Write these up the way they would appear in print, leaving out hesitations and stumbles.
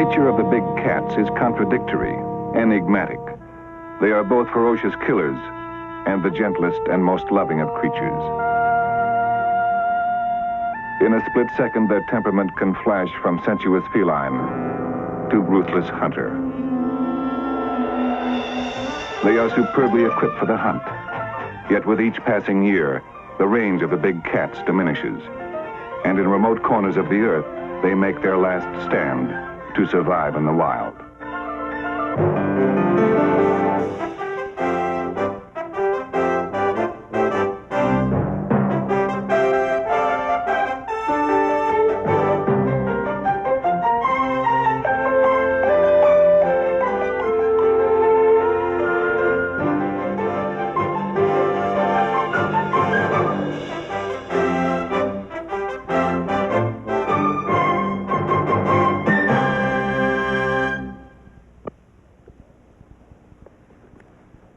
nature of the big cats is contradictory, enigmatic. They are both ferocious killers and the gentlest and most loving of creatures. In a split second, their temperament can flash from sensuous feline to ruthless hunter. They are superbly equipped for the hunt. Yet with each passing year, the range of the big cats diminishes. And in remote corners of the earth, they make their last stand to survive in the wild.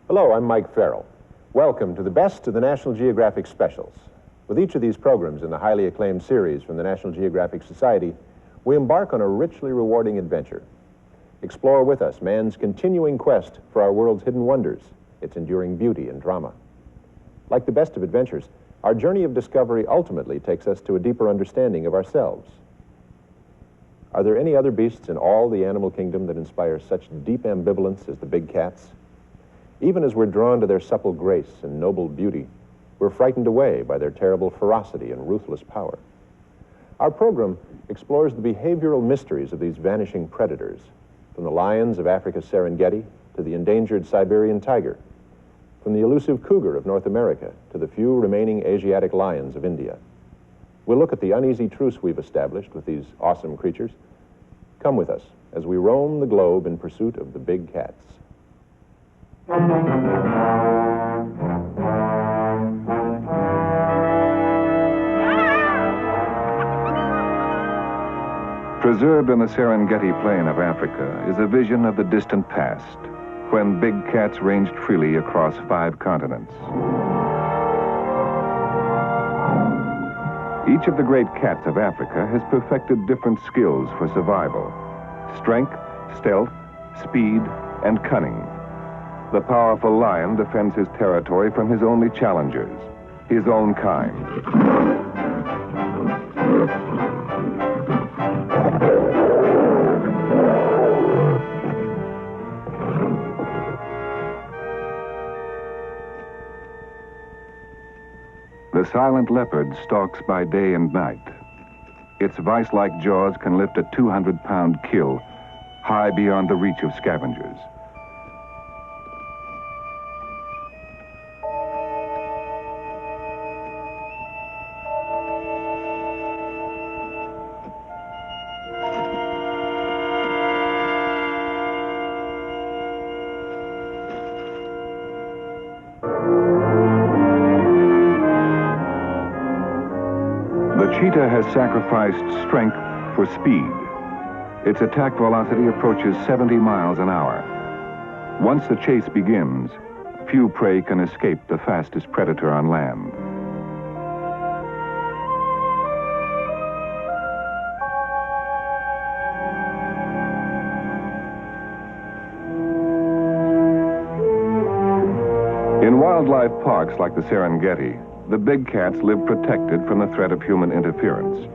Hello, I'm Mike Farrell. Welcome to the best of the National Geographic specials. With each of these programs in the highly acclaimed series from the National Geographic Society, we embark on a richly rewarding adventure. Explore with us man's continuing quest for our world's hidden wonders, its enduring beauty and drama. Like the best of adventures, our journey of discovery ultimately takes us to a deeper understanding of ourselves. Are there any other beasts in all the animal kingdom that inspire such deep ambivalence as the big cats? Even as we're drawn to their supple grace and noble beauty, we're frightened away by their terrible ferocity and ruthless power. Our program explores the behavioral mysteries of these vanishing predators, from the lions of Africa's Serengeti to the endangered Siberian tiger, from the elusive cougar of North America to the few remaining Asiatic lions of India. We'll look at the uneasy truce we've established with these awesome creatures. Come with us as we roam the globe in pursuit of the big cats. Preserved in the Serengeti plain of Africa is a vision of the distant past, when big cats ranged freely across 5 continents. Each of the great cats of Africa has perfected different skills for survival: strength, stealth, speed, and cunning. The powerful lion defends his territory from his only challengers, his own kind. The silent leopard stalks by day and night. Its vice-like jaws can lift a 200-pound kill high beyond the reach of scavengers. The cheetah has sacrificed strength for speed. Its attack velocity approaches 70 miles an hour. Once the chase begins, few prey can escape the fastest predator on land. In wildlife parks like the Serengeti, the big cats live protected from the threat of human interference.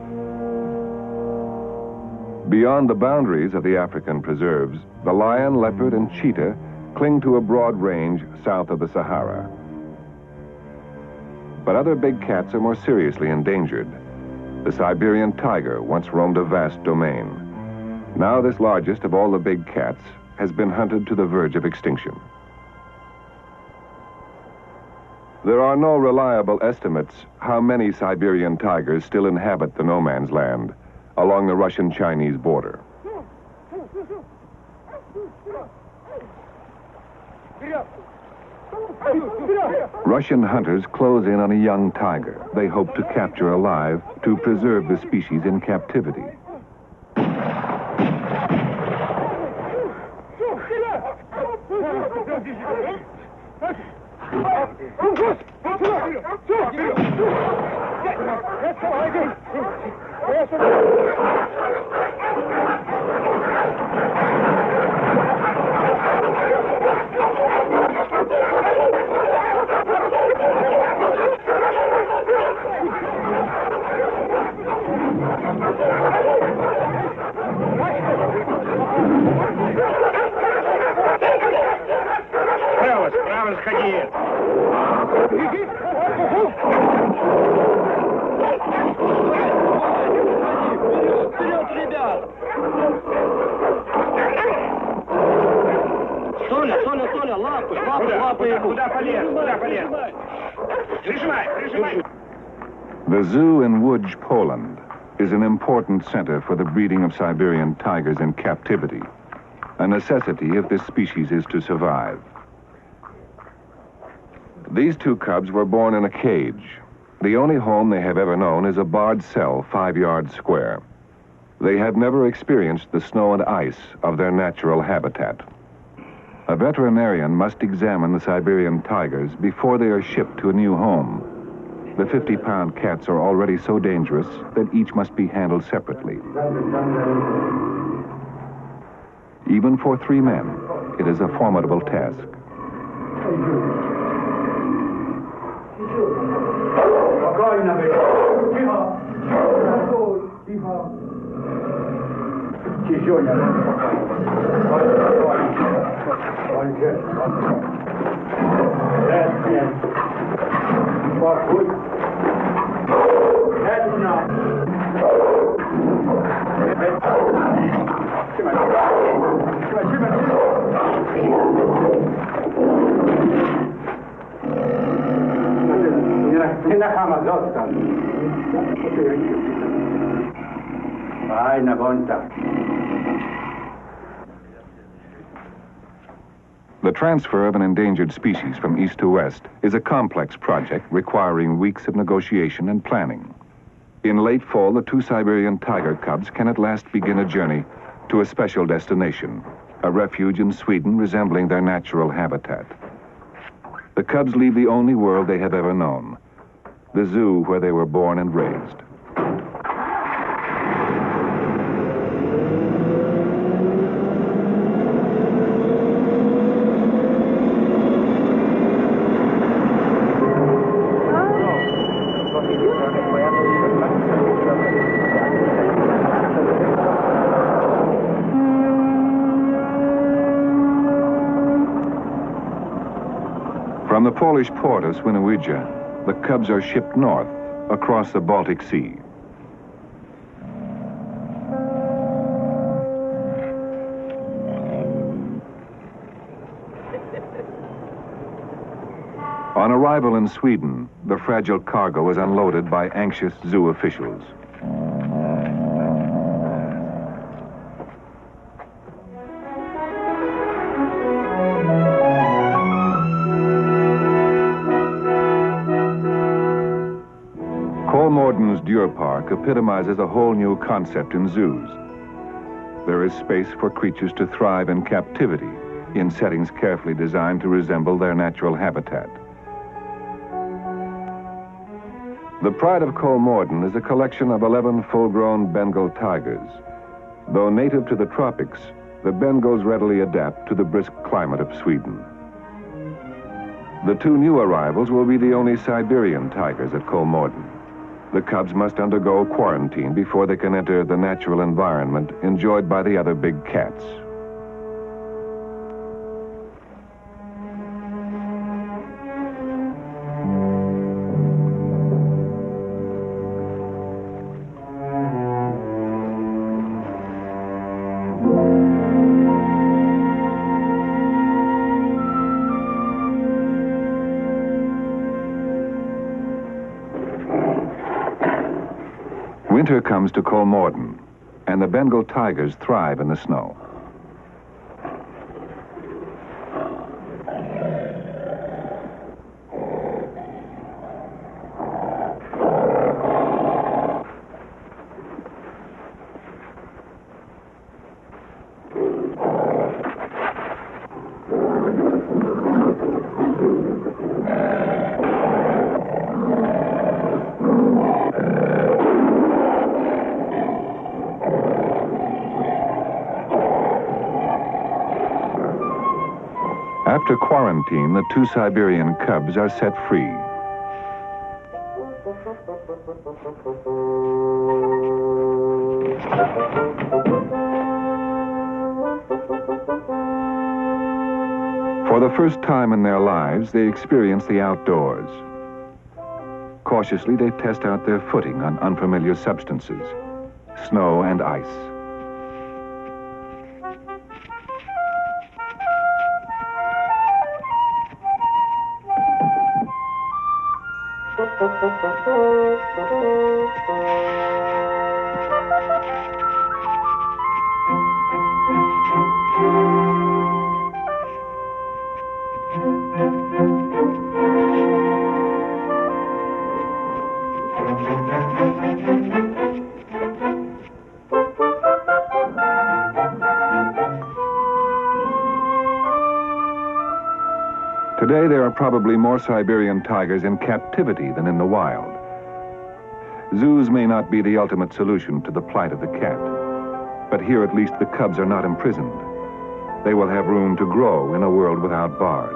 Beyond the boundaries of the African preserves, the lion, leopard, and cheetah cling to a broad range south of the Sahara. But other big cats are more seriously endangered. The Siberian tiger once roamed a vast domain. Now this largest of all the big cats has been hunted to the verge of extinction. There are no reliable estimates how many Siberian tigers still inhabit the no man's land along the Russian-Chinese border. Russian hunters close in on a young tiger they hope to capture alive to preserve the species in captivity. Соля, лапы ему. Куда полез? Прижимай. The zoo in Łódź, Poland, is an important center for the breeding of Siberian tigers in captivity, a necessity if this species is to survive. These two cubs were born in a cage. The only home they have ever known is a barred cell 5 yards square. They have never experienced the snow and ice of their natural habitat. A veterinarian must examine the Siberian tigers before they are shipped to a new home. The 50-pound cats are already so dangerous that each must be handled separately. Even for 3 men, it is a formidable task. The transfer of an endangered species from east to west is a complex project requiring weeks of negotiation and planning. In late fall, the 2 Siberian tiger cubs can at last begin a journey to a special destination, a refuge in Sweden resembling their natural habitat. The cubs leave the only world they have ever known, the zoo where they were born and raised. From the Polish port of Świnoujście, the cubs are shipped north across the Baltic Sea. On arrival in Sweden, the fragile cargo is unloaded by anxious zoo officials. Kolmården's Deer Park epitomizes a whole new concept in zoos. There is space for creatures to thrive in captivity in settings carefully designed to resemble their natural habitat. The pride of Kolmården is a collection of 11 full-grown Bengal tigers. Though native to the tropics, the Bengals readily adapt to the brisk climate of Sweden. The 2 new arrivals will be the only Siberian tigers at Kolmården. The cubs must undergo quarantine before they can enter the natural environment enjoyed by the other big cats. Winter comes to Kolmården, and the Bengal tigers thrive in the snow. After quarantine, the 2 Siberian cubs are set free. For the first time in their lives, they experience the outdoors. Cautiously, they test out their footing on unfamiliar substances, snow and ice. Today, there are probably more Siberian tigers in captivity than in the wild. Zoos may not be the ultimate solution to the plight of the cat, but here at least the cubs are not imprisoned. They will have room to grow in a world without bars.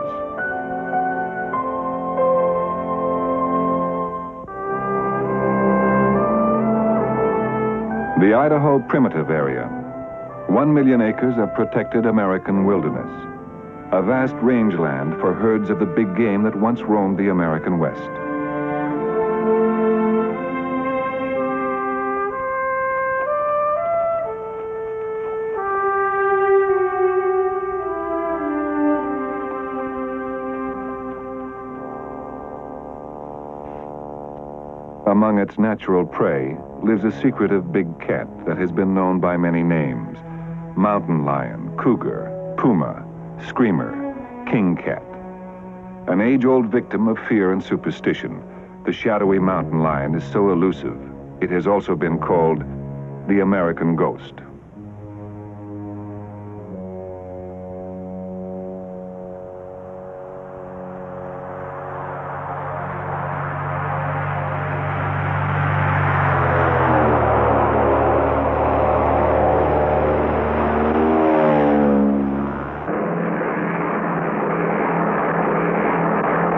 The Idaho Primitive Area, 1 million acres of protected American wilderness. A vast rangeland for herds of the big game that once roamed the American West. Among its natural prey lives a secretive big cat that has been known by many names: mountain lion, cougar, puma, screamer, king cat. An age-old victim of fear and superstition, the shadowy mountain lion is so elusive, it has also been called the American ghost.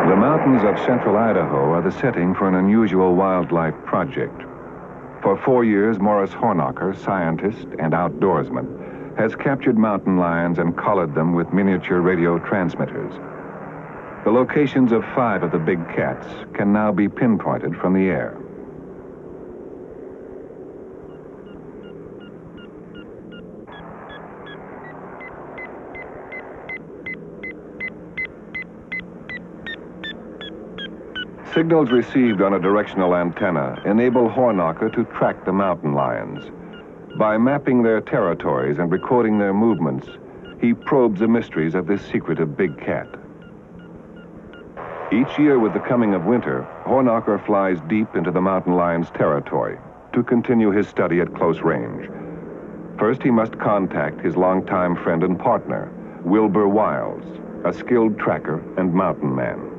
The mountains of central Idaho are the setting for an unusual wildlife project. For 4 years, Morris Hornacher, scientist and outdoorsman, has captured mountain lions and collared them with miniature radio transmitters. The locations of 5 of the big cats can now be pinpointed from the air. Signals received on a directional antenna enable Hornacher to track the mountain lions. By mapping their territories and recording their movements, he probes the mysteries of this secretive big cat. Each year with the coming of winter, Hornacher flies deep into the mountain lion's territory to continue his study at close range. First, he must contact his longtime friend and partner, Wilbur Wiles, a skilled tracker and mountain man.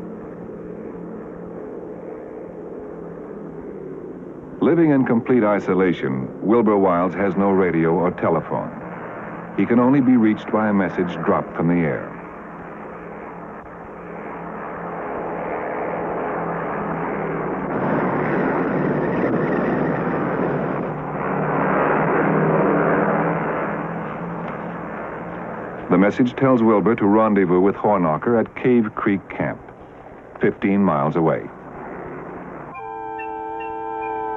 Living in complete isolation, Wilbur Wiles has no radio or telephone. He can only be reached by a message dropped from the air. The message tells Wilbur to rendezvous with Hornacher at Cave Creek Camp, 15 miles away.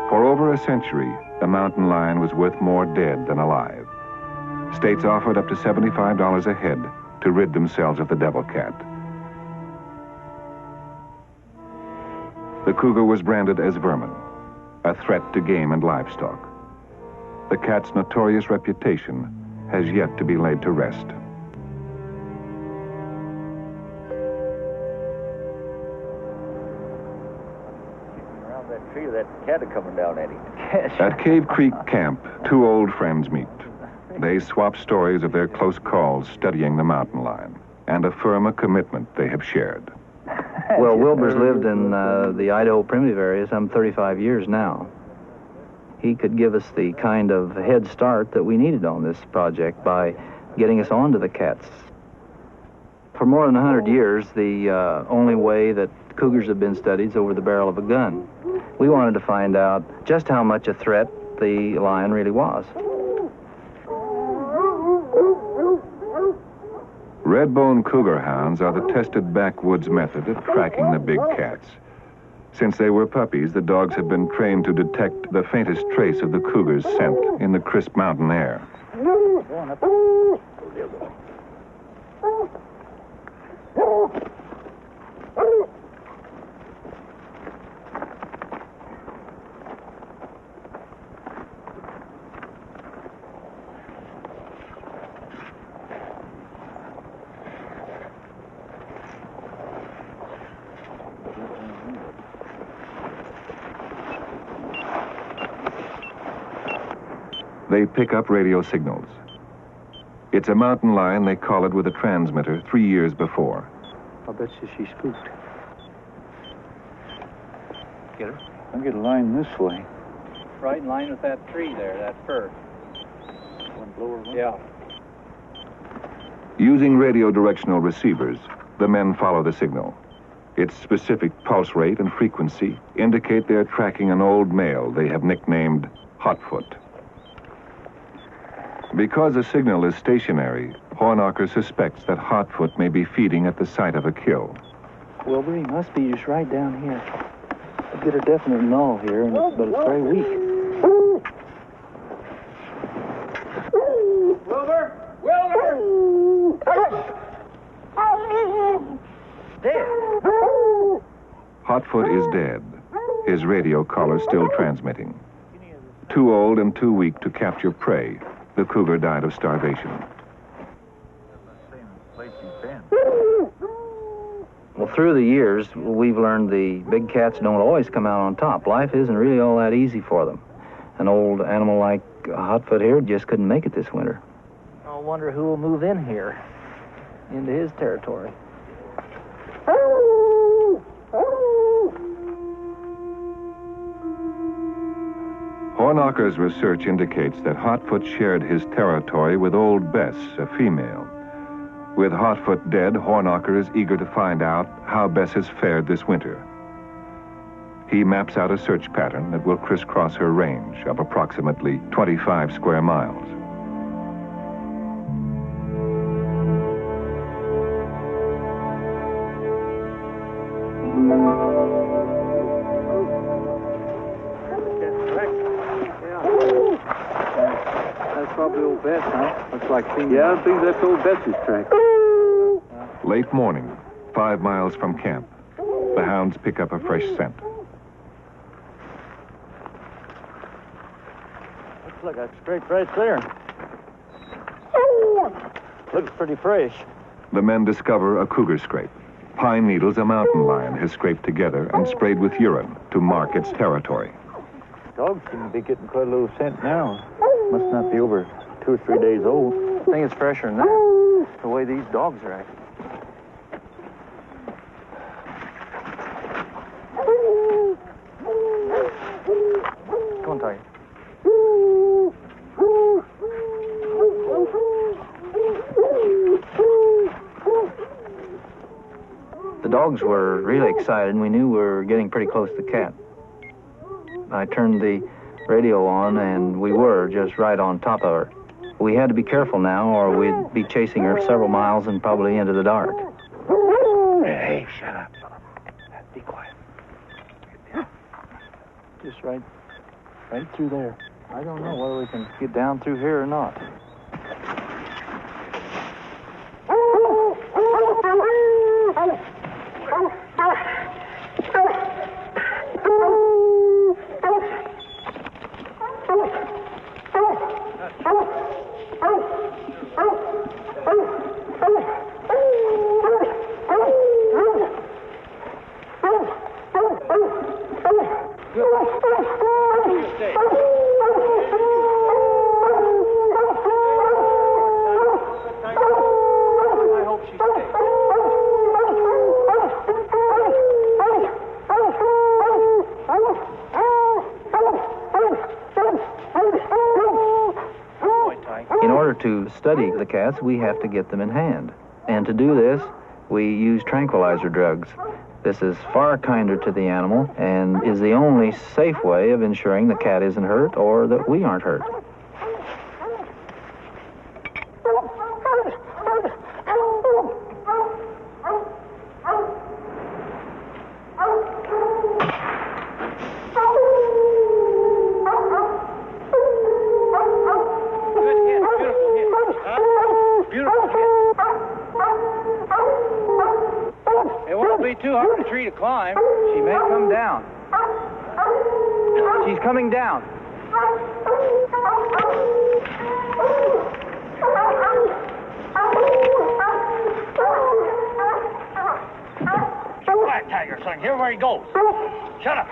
For over a century, the mountain lion was worth more dead than alive. States offered up to $75 a head to rid themselves of the devil cat. The cougar was branded as vermin, a threat to game and livestock. The cat's notorious reputation has yet to be laid to rest. Tree, that cat coming down at him. At Cave Creek Camp, 2 old friends meet. They swap stories of their close calls studying the mountain lion and affirm a commitment they have shared. Well, Wilbur's lived in the Idaho Primitive Area some 35 years now. He could give us the kind of head start that we needed on this project by getting us onto the cats. For more than 100 years, the only way that cougars have been studied is over the barrel of a gun. We wanted to find out just how much a threat the lion really was. Red-bone cougar hounds are the tested backwoods method of tracking the big cats. Since they were puppies, the dogs had been trained to detect the faintest trace of the cougar's scent in the crisp mountain air. They pick up radio signals. It's a mountain lion they collared with a transmitter 3 years before. I bet you she's spooked. Get her? I'll get a line this way. Right in line with that tree there, that fir. One blower one? Yeah. Using radio directional receivers, the men follow the signal. Its specific pulse rate and frequency indicate they're tracking an old male they have nicknamed Hotfoot. Because the signal is stationary, Hornacher suspects that Hotfoot may be feeding at the site of a kill. Wilbur, he must be just right down here. I get a definite null here, but it's very weak. Wilbur! Wilbur! Dead. Hotfoot is dead, his radio collar still transmitting. Too old and too weak to capture prey, the cougar died of starvation. Well, through the years, we've learned the big cats don't always come out on top. Life isn't really all that easy for them. An old animal like Hotfoot here just couldn't make it this winter. I wonder who will move in here, into his territory. Hornacher's research indicates that Hotfoot shared his territory with Old Bess, a female. With Hotfoot dead, Hornacher is eager to find out how Bess has fared this winter. He maps out a search pattern that will crisscross her range of approximately 25 square miles. That's probably Old Bess, huh? Looks like female. Yeah, I think that's old Bess's track. Late morning, 5 miles from camp, the hounds pick up a fresh scent. Looks like a scrape right there. Looks pretty fresh. The men discover a cougar scrape. Pine needles a mountain lion has scraped together and sprayed with urine to mark its territory. Dogs seem to be getting quite a little scent now. Must not be over 2 or 3 days old. I think it's fresher than that, the way these dogs are acting. Come on, Tiger. The dogs were really excited, and we knew we were getting pretty close to the cat. I turned the radio on, and we were just right on top of her. We had to be careful now, or we'd be chasing her several miles and probably into the dark. Hey, shut up. Be quiet. Just right through there. I don't know whether we can get down through here or not. I hope she stays. In order to study the cats, we have to get them in hand. And to do this, we use tranquilizer drugs. This is far kinder to the animal and is the only safe way of ensuring the cat isn't hurt or that we aren't hurt. be too hard a tree to climb. She may come down. She's coming down. Quiet, Tiger, son. Hear where he goes. Shut up.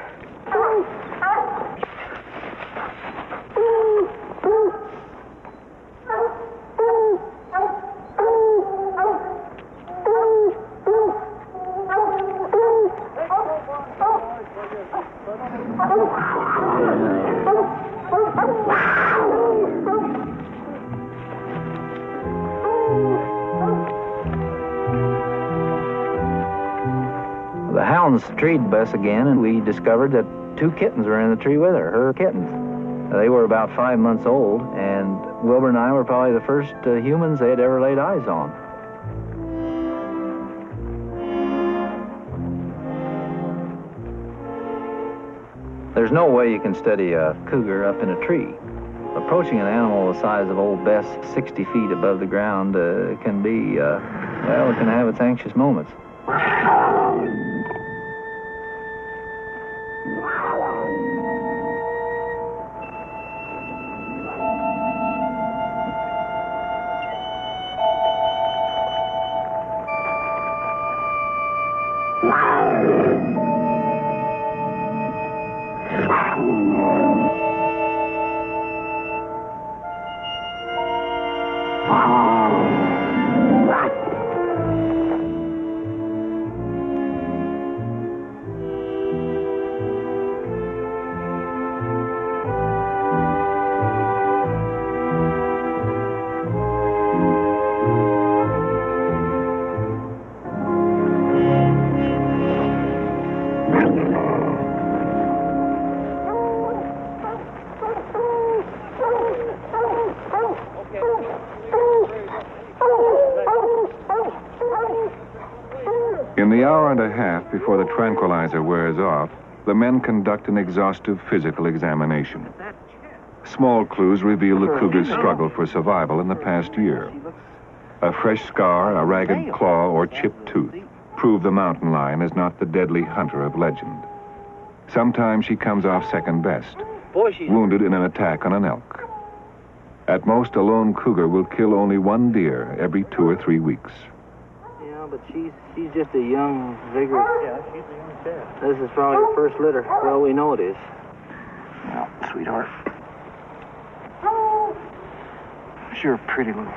The hounds treed Bess again, and we discovered that 2 kittens were in the tree with her kittens. They were about 5 months old, and Wilbur and I were probably the first humans they had ever laid eyes on. There's no way you can steady a cougar up in a tree. Approaching an animal the size of old Bess 60 feet above the ground can be, well, it can have its anxious moments. In the hour and a half before the tranquilizer wears off, the men conduct an exhaustive physical examination. Small clues reveal the cougar's struggle for survival in the past year. A fresh scar, a ragged claw, or chipped tooth prove the mountain lion is not the deadly hunter of legend. Sometimes she comes off second best, wounded in an attack on an elk. At most, a lone cougar will kill only 1 deer every 2 or 3 weeks. Yeah, but she's just a young, vigorous... Yeah, she's a young cat. This is probably her first litter. Well, we know it is. Well, sweetheart. Sure, pretty little.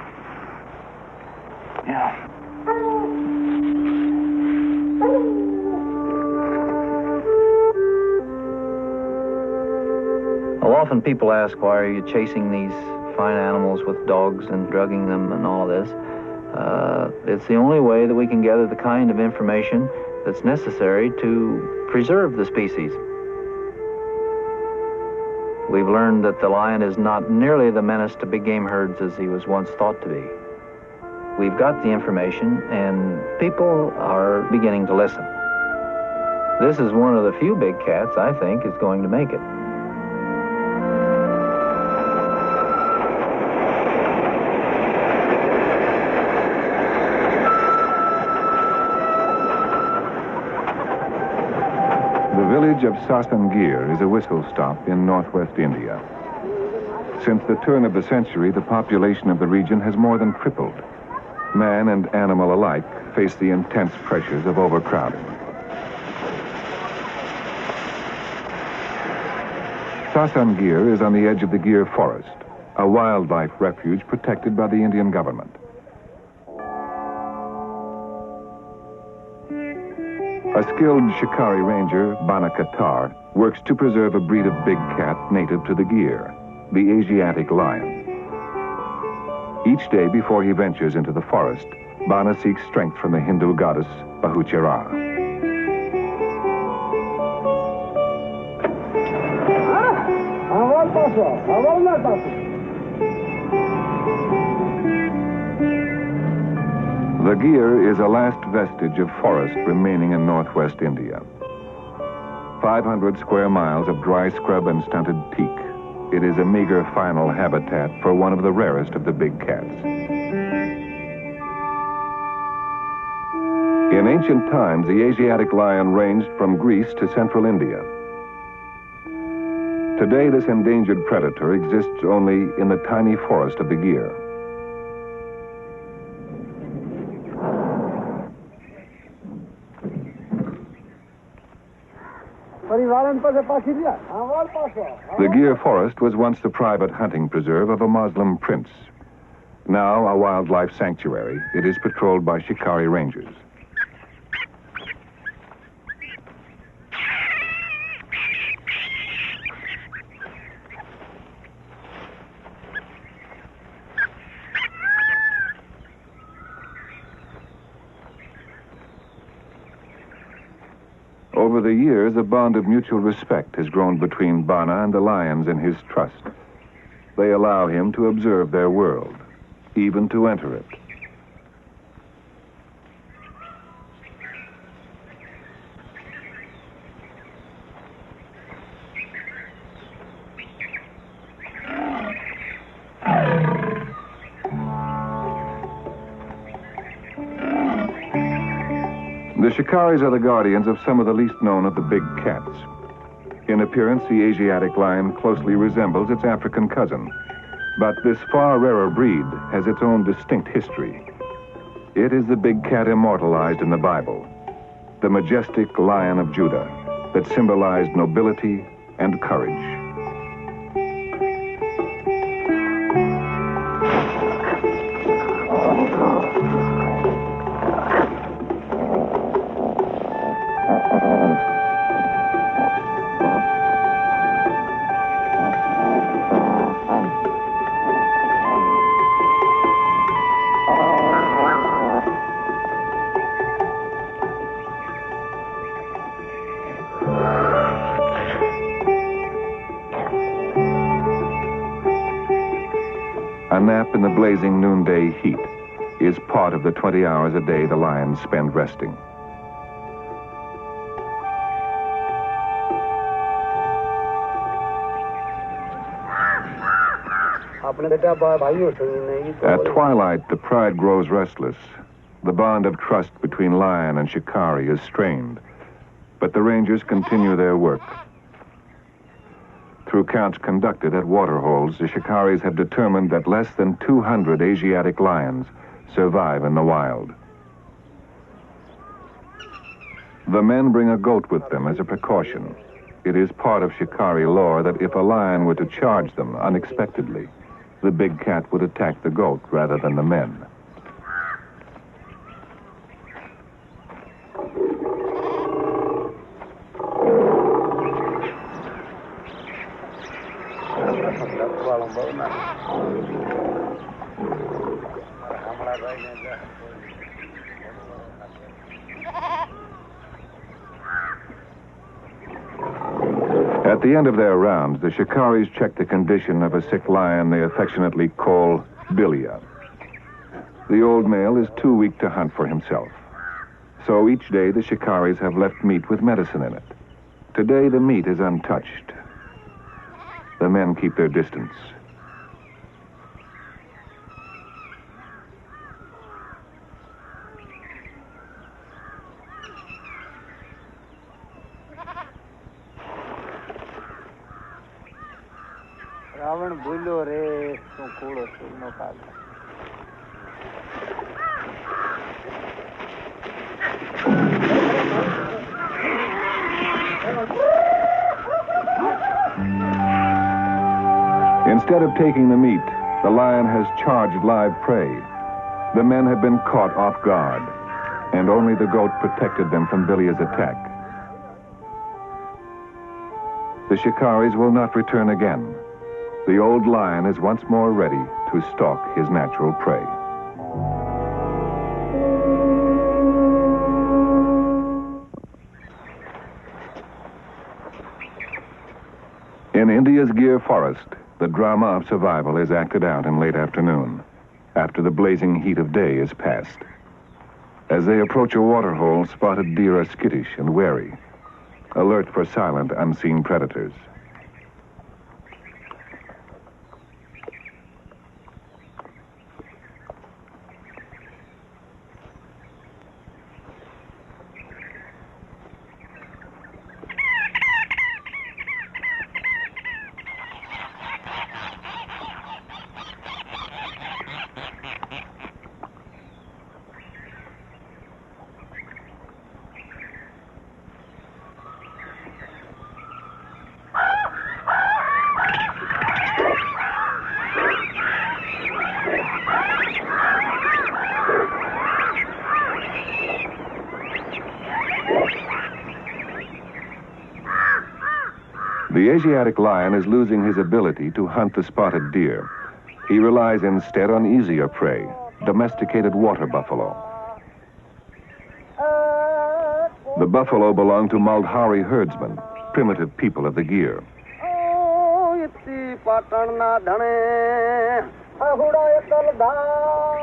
Yeah. Well, often people ask, why are you chasing these fine animals with dogs and drugging them and all of this? It's the only way that we can gather the kind of information that's necessary to preserve the species. We've learned that the lion is not nearly the menace to big game herds as he was once thought to be. We've got the information, and people are beginning to listen. This is one of the few big cats, I think, is going to make it. The village of Sasangir is a whistle stop in northwest India. Since the turn of the century, the population of the region has more than tripled. Man and animal alike face the intense pressures of overcrowding. Sasangir is on the edge of the Gir forest, a wildlife refuge protected by the Indian government. A skilled shikari ranger, Bana Katar, works to preserve a breed of big cat native to the Gir, the Asiatic lion. Each day before he ventures into the forest, Bana seeks strength from the Hindu goddess Bahuchara. The Gir is a last vestige of forest remaining in northwest India. 500 square miles of dry scrub and stunted teak. It is a meager final habitat for one of the rarest of the big cats. In ancient times, the Asiatic lion ranged from Greece to central India. Today, this endangered predator exists only in the tiny forest of the Gir. The Gir forest was once the private hunting preserve of a Muslim prince. Now a wildlife sanctuary, it is patrolled by shikari rangers. Over the years, a bond of mutual respect has grown between Bana and the lions in his trust. They allow him to observe their world, even to enter it. The shikaris are the guardians of some of the least known of the big cats. In appearance, the Asiatic lion closely resembles its African cousin. But this far rarer breed has its own distinct history. It is the big cat immortalized in the Bible, the majestic Lion of Judah that symbolized nobility and courage. A nap in the blazing noonday heat is part of the 20 hours a day the lions spend resting. At twilight, the pride grows restless. The bond of trust between lion and shikari is strained, but the rangers continue their work. Through counts conducted at waterholes, the shikaris have determined that less than 200 Asiatic lions survive in the wild. The men bring a goat with them as a precaution. It is part of shikari lore that if a lion were to charge them unexpectedly, the big cat would attack the goat rather than the men. At the end of their rounds, the shikaris check the condition of a sick lion they affectionately call Bilia. The old male is too weak to hunt for himself. So each day the shikaris have left meat with medicine in it. Today the meat is untouched. The men keep their distance. Instead of taking the meat, the lion has charged live prey. The men have been caught off guard, and only the goat protected them from Bilia's attack. The shikaris will not return again. The old lion is once more ready to stalk his natural prey. In India's Gir forest, the drama of survival is acted out in late afternoon, after the blazing heat of day is past. As they approach a waterhole, spotted deer are skittish and wary, alert for silent, unseen predators. The Asiatic lion is losing his ability to hunt the spotted deer. He relies instead on easier prey, domesticated water buffalo. The buffalo belong to Maldhari herdsmen, primitive people of the Gir.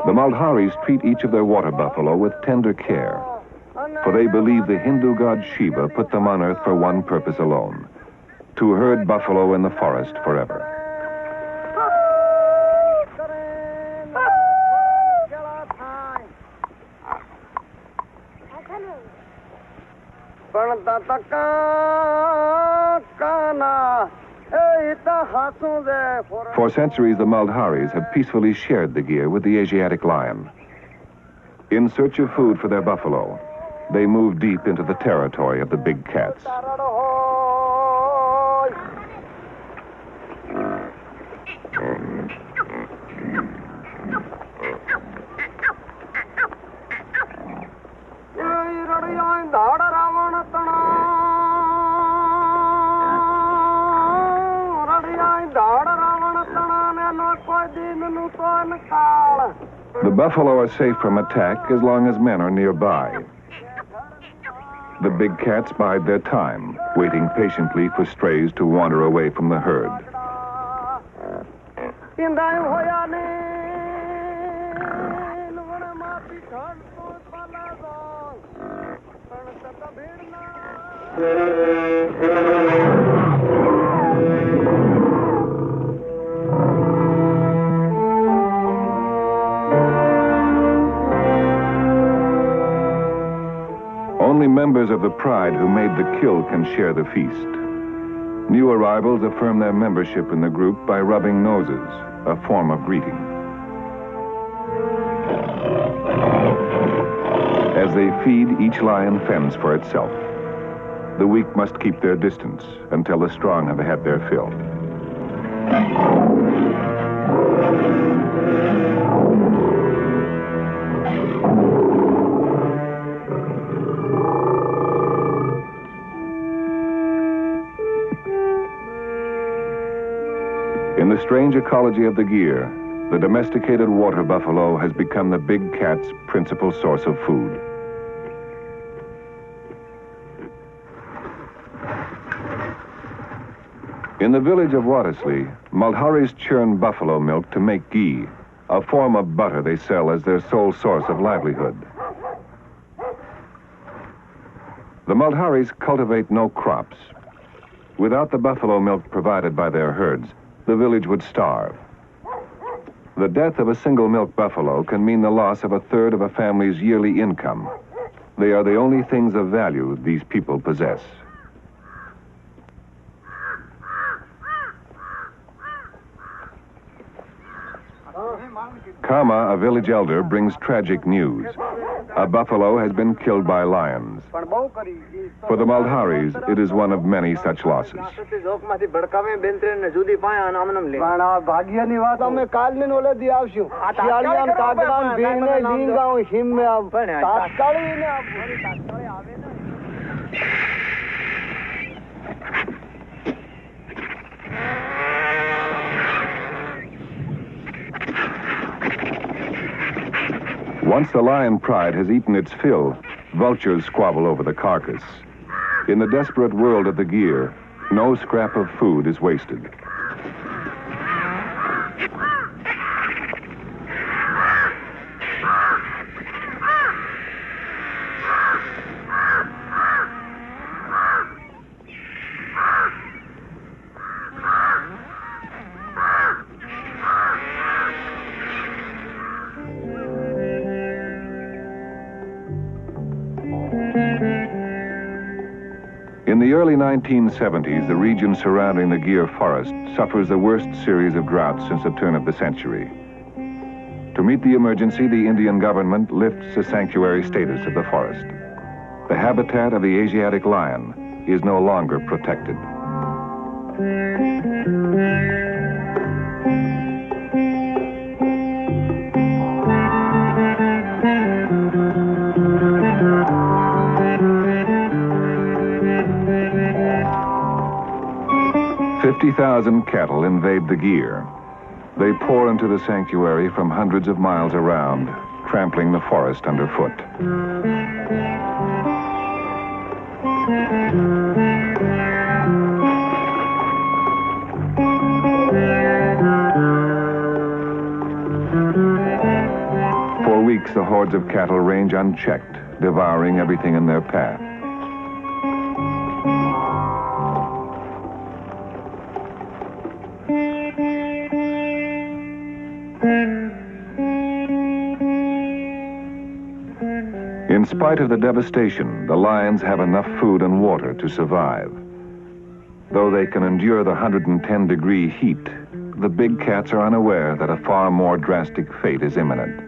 The Maldharis treat each of their water buffalo with tender care, for they believe the Hindu god Shiva put them on earth for one purpose alone, to herd buffalo in the forest forever. For centuries, the Maldharis have peacefully shared the Gir with the Asiatic lion. In search of food for their buffalo, they move deep into the territory of the big cats. The buffalo are safe from attack as long as men are nearby. The big cats bide their time, waiting patiently for strays to wander away from the herd. Only members of the pride who made the kill can share the feast. New arrivals affirm their membership in the group by rubbing noses, a form of greeting. As they feed, each lion fends for itself. The weak must keep their distance until the strong have had their fill. In the strange ecology of the Gir, the domesticated water buffalo has become the big cat's principal source of food. In the village of Wadasley, Maldharis churn buffalo milk to make ghee, a form of butter they sell as their sole source of livelihood. The Maldharis cultivate no crops. Without the buffalo milk provided by their herds, the village would starve. The death of a single milk buffalo can mean the loss of a third of a family's yearly income. They are the only things of value these people possess. Kama, a village elder, brings tragic news. A buffalo has been killed by lions. For the Maldharis, it is one of many such losses. Once the lion pride has eaten its fill, vultures squabble over the carcass. In the desperate world of the Gir, no scrap of food is wasted. In the early 1970s, the region surrounding the Gir forest suffers the worst series of droughts since the turn of the century. To meet the emergency, the Indian government lifts the sanctuary status of the forest. The habitat of the Asiatic lion is no longer protected. 50,000 cattle invade the Gir. They pour into the sanctuary from hundreds of miles around, trampling the forest underfoot. For weeks, the hordes of cattle range unchecked, devouring everything in their path. In spite of the devastation, the lions have enough food and water to survive. Though they can endure the 110-degree heat, the big cats are unaware that a far more drastic fate is imminent.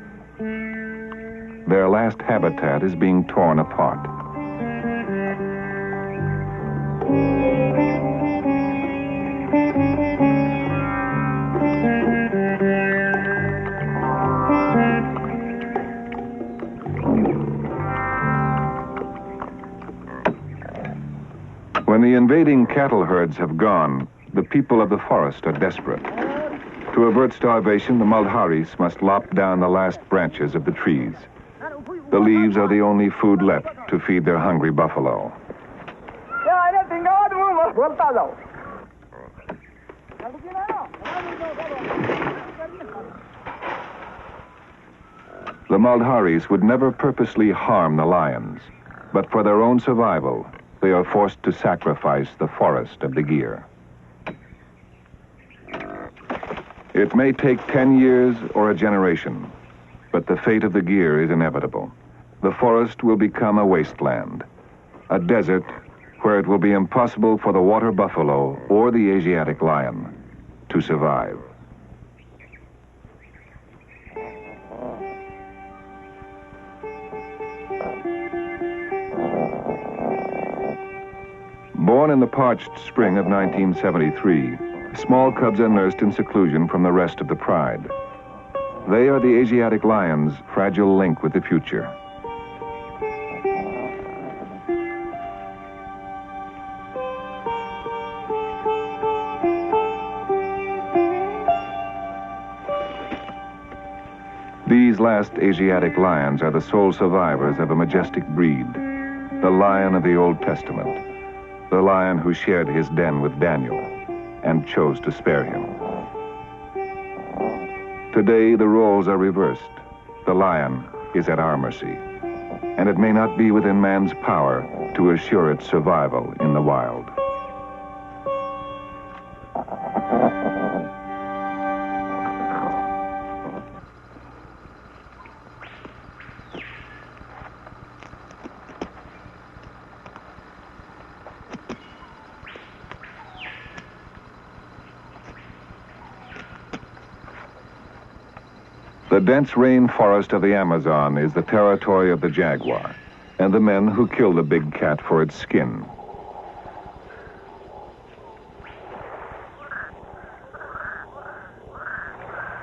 Their last habitat is being torn apart. When the invading cattle herds have gone, the people of the forest are desperate. To avert starvation, the Maldharis must lop down the last branches of the trees. The leaves are the only food left to feed their hungry buffalo. The Maldharis would never purposely harm the lions, but for their own survival, they are forced to sacrifice the forest of the Gir. It may take 10 years or a generation, but the fate of the Gir is inevitable. The forest will become a wasteland, a desert where it will be impossible for the water buffalo or the Asiatic lion to survive. Born in the parched spring of 1973, small cubs are nursed in seclusion from the rest of the pride. They are the Asiatic lion's fragile link with the future. These last Asiatic lions are the sole survivors of a majestic breed, the lion of the Old Testament, the lion who shared his den with Daniel and chose to spare him. Today, the roles are reversed. The lion is at our mercy, and it may not be within man's power to assure its survival in the wild. The dense rainforest of the Amazon is the territory of the jaguar and the men who kill the big cat for its skin.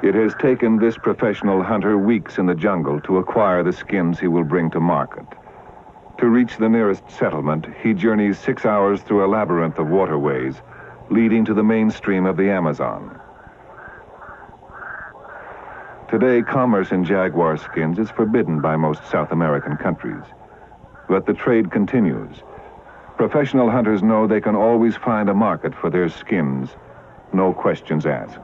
It has taken this professional hunter weeks in the jungle to acquire the skins he will bring to market. To reach the nearest settlement, he journeys 6 hours through a labyrinth of waterways leading to the mainstream of the Amazon. Today, commerce in jaguar skins is forbidden by most South American countries. But the trade continues. Professional hunters know they can always find a market for their skins, no questions asked.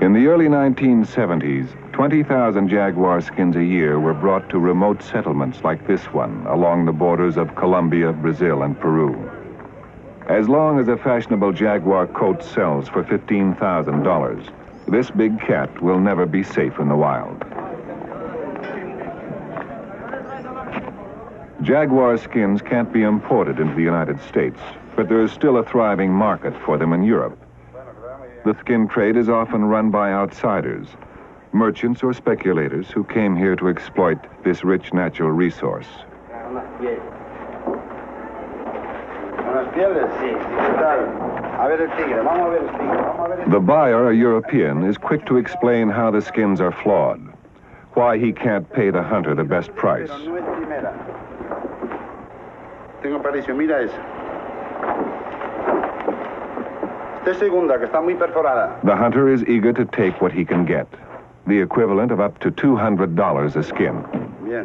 In the early 1970s, 20,000 jaguar skins a year were brought to remote settlements like this one along the borders of Colombia, Brazil, and Peru. As long as a fashionable jaguar coat sells for $15,000, this big cat will never be safe in the wild. Jaguar skins can't be imported into the United States, but there is still a thriving market for them in Europe. The skin trade is often run by outsiders, merchants or speculators who came here to exploit this rich natural resource. The buyer, a European, is quick to explain how the skins are flawed. why he can't pay the hunter the best price. Tengo Aparicio, mira esa. Esta es segunda, que está muy perforada. The hunter is eager to take what he can get, the equivalent of up to $200 a skin. Bien.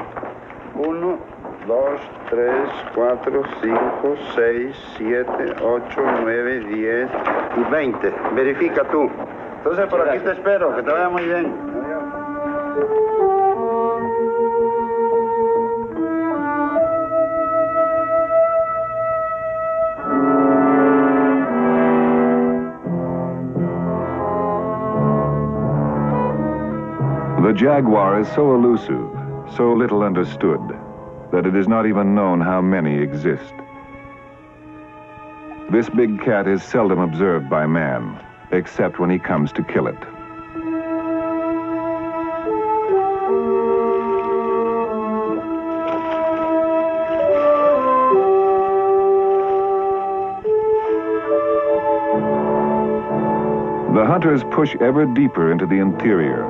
1, 2, 3, 4, 5, 6, 7, 8, 9, 10 y 20. Verifica tú. Entonces por aquí te espero, que te vaya muy bien. The jaguar is so elusive, so little understood, that it is not even known how many exist. This big cat is seldom observed by man, except when he comes to kill it. The hunters push ever deeper into the interior,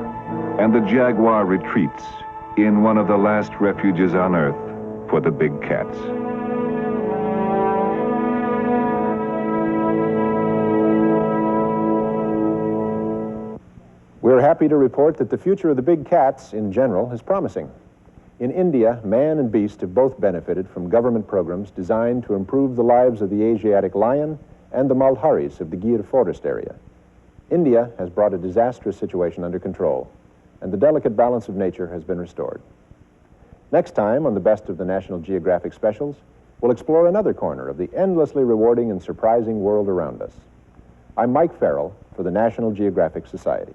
and the jaguar retreats in one of the last refuges on Earth for the big cats. We're happy to report that the future of the big cats, in general, is promising. In India, man and beast have both benefited from government programs designed to improve the lives of the Asiatic lion and the Malharis of the Gir forest area. India has brought a disastrous situation under control, and the delicate balance of nature has been restored. Next time on the Best of the National Geographic Specials, we'll explore another corner of the endlessly rewarding and surprising world around us. I'm Mike Farrell for the National Geographic Society.